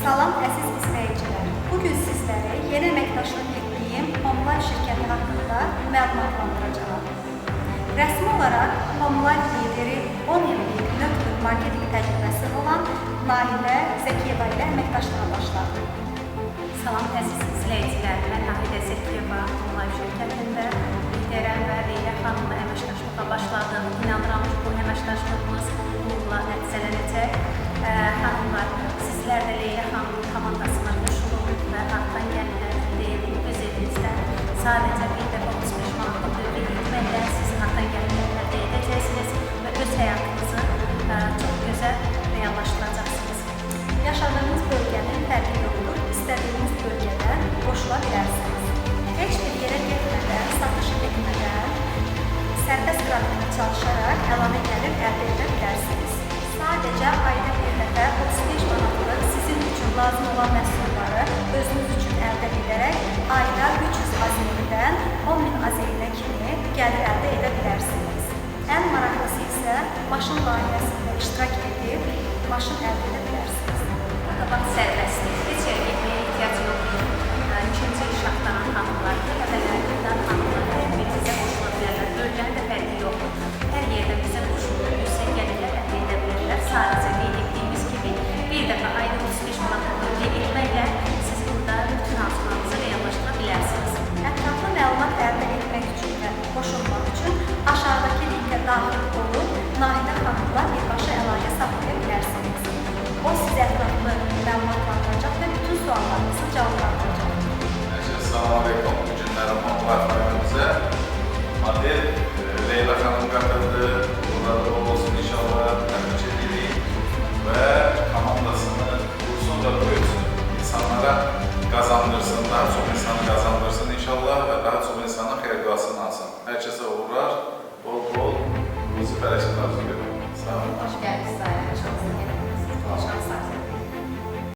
Salam əziz izləyicilər. Bugün sizləri yeni əməkdaşlıq etdiyim Homelife şirkəti haqqında məlumatlandıracağam. Rəsmi olaraq Homelife lideri 10 illik network marketing təcrübəsi olan Nahidə Zəkiyeva ilə əməkdaşlığa başladı. Salam əziz izləyicilər. Mən Nahidə Zəkiyeva Homelife şirkətində liderəm və Leyla xanımla əməkdaşlığa başladım. İnanıram ki, bu əməkdaşlığımız uğurla nəticələnəcək. Xanımlar, sizlər də Leyla xanımın komandasına qoşulun və artdan gəlirlər deyirik öz evinizdən. Sadəcə bir dəfə 35 manatlıq ödəyə etməklə siz artdan gəlirlər əldə edəcəksiniz və öz həyatınızı çox gözəl reallaşdıracaqsınız. Yaşadığınız bölgənin fərqi yoxdur, istədiyiniz bölgədən qoşula bilərsiniz. Heç bir yerə getmədən, satış etmədən, sərbəst qrafiklə çalışaraq əlavə gəlir əldə edə bilərsiniz. Sadəcə ayda bir dəfə 35 manatlıq sizin üçün lazım olan məhsulları özünüz üçün əldə edərək ayda 300 AZL-dən 10.000 AZL kimi gəlir əldə edə bilərsiniz. Ən maraqlısı isə maşın layihəsində iştirak edib maşın əldə edə bilərsiniz. Burada bax sərbəstlik, heç yerə getməyə ehtiyac yoxdur. İkinci iş axtaran xanımlar, tələbələrdən xanımlar hər bir bizə qoşula bilərlər. Bölgənin də fərqi yoxdur. Hər yerdə bizə qoşulur, yüksək gəlirlər əldə edə bilərlər. Sadəcə qeyd etdiyimiz kimi bir dəfə ayda 35 manat ödəyə etməklə siz burada bütün arzularınızı reallaşdıra bilərsiniz. Ətraflı məlumat əldə etmək üçün və qoşulmaq üçün aşağıdakı linkə daxil olub Nahidə xanımla birbaşa əlaqə saxlaya bilərsiniz. O sizə ətraflı məlumatlandıracaq və bütün suallarınızı cavablandıracaq. Salam aleykum. Bu günlərin Homelife ailemize model Leyla Hanım katıldı. Burada olsun inşallah. Təbrik edirik ve komandasını kursun da buyursun. İnsanlara kazandırsınlar, çok insanı kazandırsın inşallah ve daha çok insanın xeyirduasını alsın. Herkese uğurlar, bol ruzi pərəşin arzu edirəm. Sağ olun. Hoş geldiniz. Çok sağ olun. Şanslar.